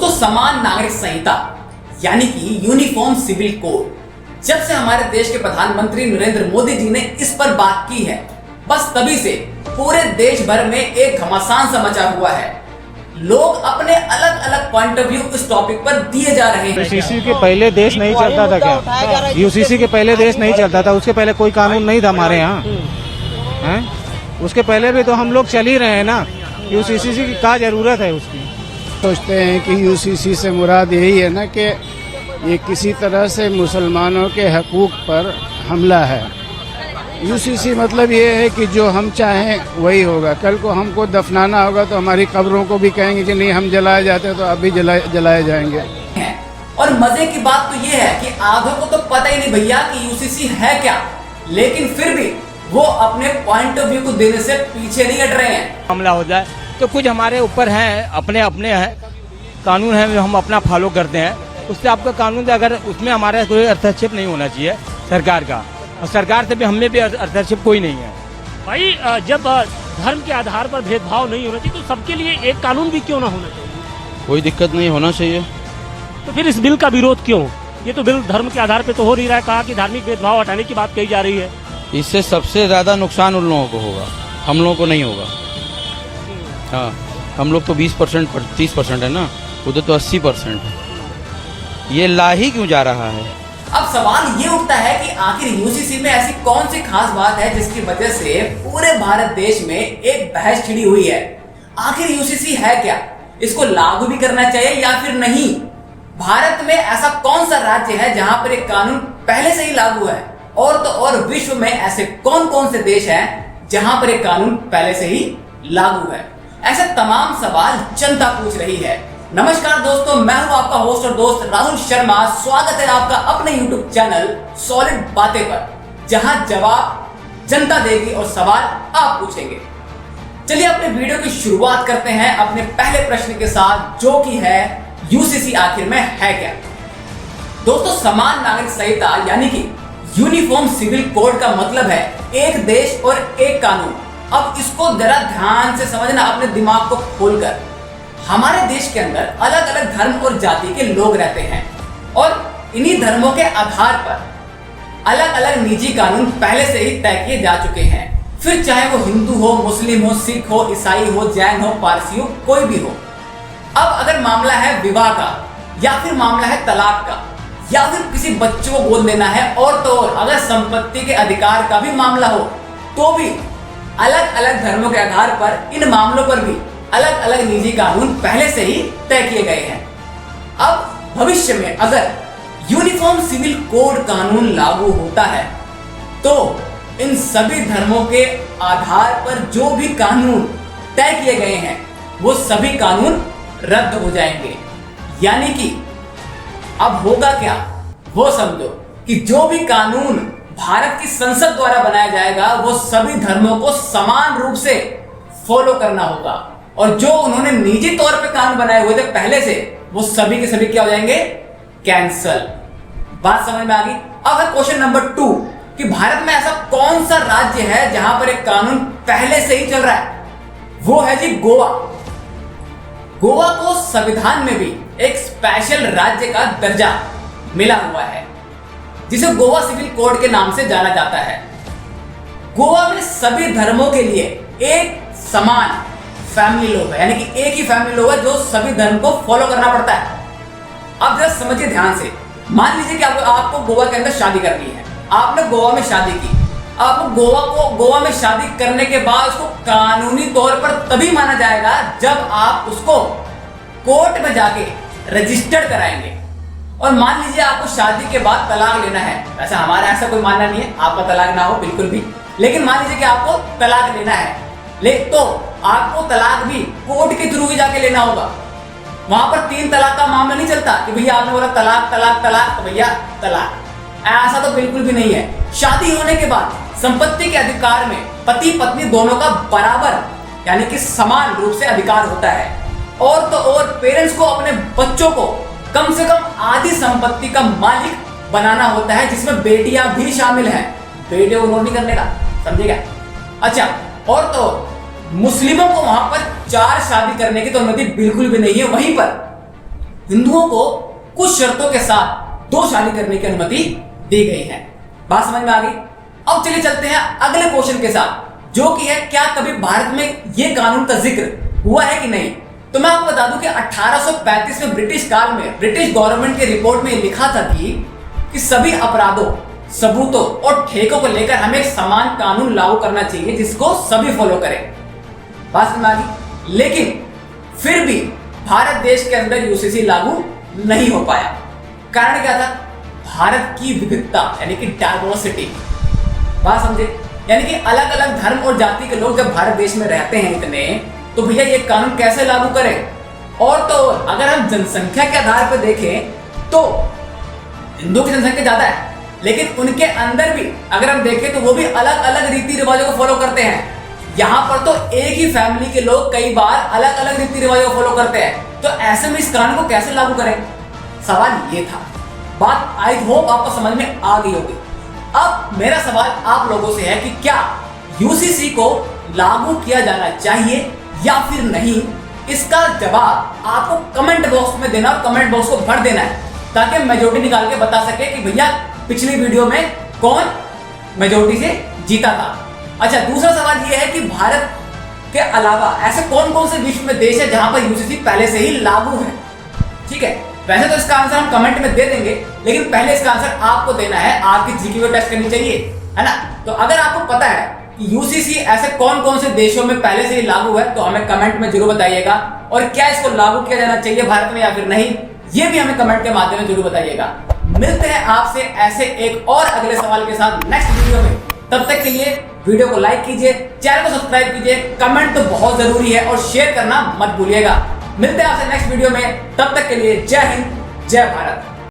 दोस्तों, समान नागरिक संहिता यानी कि यूनिफॉर्म सिविल कोड जब से हमारे देश के प्रधानमंत्री नरेंद्र मोदी जी ने इस पर बात की है, बस तभी से पूरे देश भर में एक घमासान सा मचा हुआ है। लोग अपने अलग अलग पॉइंट ऑफ व्यू इस टॉपिक पर दिए जा रहे हैं। यूसीसी के पहले देश नहीं चलता था क्या? यूसीसी के पहले देश नहीं चलता था, उसके पहले कोई कानून नहीं था हमारे यहाँ हैं? उसके पहले भी तो हम लोग चल ही रहे हैं ना। यूसीसी की क्या जरूरत है उसकी? सोचते हैं कि यूसीसी से मुराद यही है ना कि ये किसी तरह से मुसलमानों के हकूक पर हमला है। यूसीसी मतलब ये है कि जो हम चाहें वही होगा। कल को हमको दफनाना होगा तो हमारी कब्रों को भी कहेंगे कि नहीं हम जलाए जाते तो अभी जलाए जाएंगे। और मजे की बात तो ये है कि आधों को तो पता ही नहीं भैया कि यूसीसी है क्या, लेकिन फिर भी वो अपने पॉइंट ऑफ व्यू को देने से पीछे नहीं हट रहे हैं। हमला हो जाए तो कुछ हमारे ऊपर है, अपने हैं कानून है, हम अपना फॉलो करते हैं। उससे आपका कानून अगर उसमें हमारा कोई हस्तक्षेप नहीं होना चाहिए सरकार का, और सरकार से भी हमें भी हस्तक्षेप कोई नहीं है। भाई जब धर्म के आधार पर भेदभाव नहीं होना चाहिए तो सबके लिए एक कानून भी क्यों ना होना चाहिए? कोई दिक्कत नहीं होना चाहिए। तो फिर इस बिल का विरोध क्यों? ये तो बिल धर्म के आधार पर तो हो नहीं रहा है। कहा कि धार्मिक भेदभाव हटाने की बात कही जा रही है। इससे सबसे ज्यादा नुकसान उन लोगों को होगा, हम लोगों को नहीं होगा। हाँ, हम लोग तो 20% 30% है ना, उधर तो 80% है। ये ला ही क्यों जा रहा है? अब सवाल ये उठता है कि आखिर यूसीसी में ऐसी कौन सी खास बात है जिसकी वजह से पूरे भारत देश में एक बहस छिड़ी हुई है। आखिर यूसीसी है क्या, इसको लागू भी करना चाहिए या फिर नहीं? भारत में ऐसा कौन सा राज्य है जहां पर एक कानून पहले से ही लागू है, और तो और विश्व में ऐसे कौन कौन से देश हैं जहां पर एक कानून पहले से ही लागू है? ऐसे तमाम सवाल जनता पूछ रही है। नमस्कार दोस्तों, मैं हूं आपका होस्ट और दोस्त राहुल शर्मा। स्वागत है आपका अपने YouTube चैनल सॉलिड बातें पर, जहां जवाब जनता देगी और सवाल आप पूछेंगे। चलिए अपने वीडियो की शुरुआत करते हैं अपने पहले प्रश्न के साथ, जो कि है यूसीसी आखिर में है क्या? दोस्तों, समान नागरिक संहिता यानी कि यूनिफॉर्म सिविल कोड का मतलब है एक देश और एक कानून। अब इसको जरा ध्यान से समझना अपने दिमाग को खोलकर। हमारे देश के अंदर अलग अलग धर्म और जाति के लोग रहते हैं, और इन्हीं धर्मों के आधार पर अलग अलग निजी कानून पहले से ही तय किए जा चुके हैं। फिर चाहे वो हिंदू हो, मुस्लिम हो, सिख हो, ईसाई हो, जैन हो, पारसी हो, कोई भी हो। अब अगर मामला है विवाह का, या फिर मामला है तलाक का, या फिर किसी बच्चे को गोद लेना है, और तो और अगर संपत्ति के अधिकार का भी मामला हो, तो भी अलग अलग धर्मों के आधार पर इन मामलों पर भी अलग अलग निजी कानून पहले से ही तय किए गए हैं। अब भविष्य में अगर यूनिफॉर्म सिविल कोड कानून लागू होता है तो इन सभी धर्मों के आधार पर जो भी कानून तय किए गए हैं वो सभी कानून रद्द हो जाएंगे। यानी कि अब होगा क्या, वो समझो कि जो भी कानून भारत की संसद द्वारा बनाया जाएगा वो सभी धर्मों को समान रूप से फॉलो करना होगा, और जो उन्होंने निजी तौर पे कानून बनाए हुए थे पहले से, वो सभी के सभी क्या हो जाएंगे? कैंसल। बात समझ में आ गई? अब है क्वेश्चन नंबर 2 कि भारत में ऐसा कौन सा राज्य है जहां पर एक कानून पहले से ही चल रहा है? वो है जी गोवा। गोवा को संविधान में भी एक स्पेशल राज्य का दर्जा मिला हुआ है, जिसे गोवा सिविल कोड के नाम से जाना जाता है। गोवा में सभी धर्मों के लिए एक समान फैमिली लॉ है, यानी कि एक ही फैमिली लॉ है जो सभी धर्म को फॉलो करना पड़ता है। अब जरा समझिए ध्यान से। मान लीजिए कि आपको गोवा के अंदर शादी करनी है, आपने गोवा में शादी की। अब गोवा में शादी करने के बाद उसको कानूनी तौर पर तभी माना जाएगा जब आप उसको कोर्ट में जाके रजिस्टर्ड कराएंगे। और मान लीजिए आपको शादी के बाद तलाक लेना है, वैसे हमारा ऐसा कोई मानना नहीं है आपका तलाक ना हो, बिल्कुल भी, लेकिन मान लीजिए कि आपको तलाक लेना है, तो आपको तलाक भी कोर्ट के थ्रू ही जाके लेना होगा। वहां पर 3 तलाक का मामला नहीं चलता कि भैया आपने बोला तलाक तलाक तलाक तो भैया तलाक, ऐसा तो बिल्कुल भी नहीं है। शादी होने के बाद संपत्ति के अधिकार में पति पत्नी दोनों का बराबर यानी कि समान रूप से अधिकार होता है, और तो और पेरेंट्स को अपने बच्चों को कम से कम आधी संपत्ति का मालिक बनाना होता है, जिसमें बेटियां भी शामिल हैं। बेटे को नोट नहीं करने का, समझेगा? अच्छा, और तो मुस्लिमों को वहां पर 4 शादी करने की तो अनुमति बिल्कुल भी नहीं है। वहीं पर हिंदुओं को कुछ शर्तों के साथ 2 शादी करने की अनुमति दी गई है। बात समझ में आ गई? अब चलिए चलते हैं अगले क्वेश्चन के साथ, जो कि है क्या कभी भारत में यह कानून का जिक्र हुआ है कि नहीं। तो मैं आपको बता दूं कि 1835 में ब्रिटिश काल में ब्रिटिश गवर्नमेंट के रिपोर्ट में लिखा था कि सभी अपराधों, सबूतों और ठेकों को लेकर हमें एक समान कानून लागू करना चाहिए जिसको सभी फॉलो करें। बात समझ में आ गई? लेकिन फिर भी भारत देश के अंदर यूसीसी लागू नहीं हो पाया। कारण क्या था? भारत की विविधता यानी कि डाइवर्सिटी। बात समझे? यानी कि अलग अलग धर्म और जाति के लोग जब भारत देश में रहते हैं इतने, तो भैया ये कानून कैसे लागू करें? और तो अगर हम जनसंख्या के आधार पर देखें तो हिंदुओं की जनसंख्या ज्यादा है, लेकिन उनके अंदर भी अगर हम देखें तो वो भी अलग अलग रीति रिवाजों को फॉलो करते हैं। यहाँ पर तो एक ही फैमिली के लोग कई बार अलग अलग रीति रिवाजों को फॉलो करते हैं, तो ऐसे में इस कानून को कैसे लागू करें? सवाल ये था। बात आई होप आपको समझ में आ गई होगी। अब मेरा सवाल आप लोगों से है कि क्या यूसीसी को लागू किया जाना चाहिए या फिर नहीं? इसका जवाब आपको कमेंट बॉक्स में देना और कमेंट बॉक्स को भर देना है, ताकि मेजोरिटी निकाल के बता सके कि भैया पिछली वीडियो में कौन मेजोरिटी से जीता था। अच्छा, दूसरा सवाल यह है कि भारत के अलावा ऐसे कौन कौन से विश्व में देश है जहां पर यूसीसी पहले से ही लागू है? ठीक है, वैसे तो इसका आंसर हम कमेंट में दे देंगे, लेकिन पहले इसका आंसर आपको देना है। आपकी जीके टेस्ट करनी चाहिए, है ना? तो अगर आपको पता है कि यूसीसी ऐसे कौन कौन से देशों में पहले से ही लागू है, तो हमें कमेंट में जरूर बताइएगा। और क्या इसको लागू किया जाना चाहिए भारत में या फिर नहीं, ये भी हमें कमेंट के माध्यम में जरूर बताइएगा। मिलते हैं आपसे ऐसे एक और अगले सवाल के साथ नेक्स्ट वीडियो में। तब तक के लिए वीडियो को लाइक कीजिए, चैनल को सब्सक्राइब कीजिए, कमेंट तो बहुत जरूरी है और शेयर करना मत भूलिएगा। मिलते हैं आपसे नेक्स्ट वीडियो में, तब तक के लिए जय हिंद, जय भारत।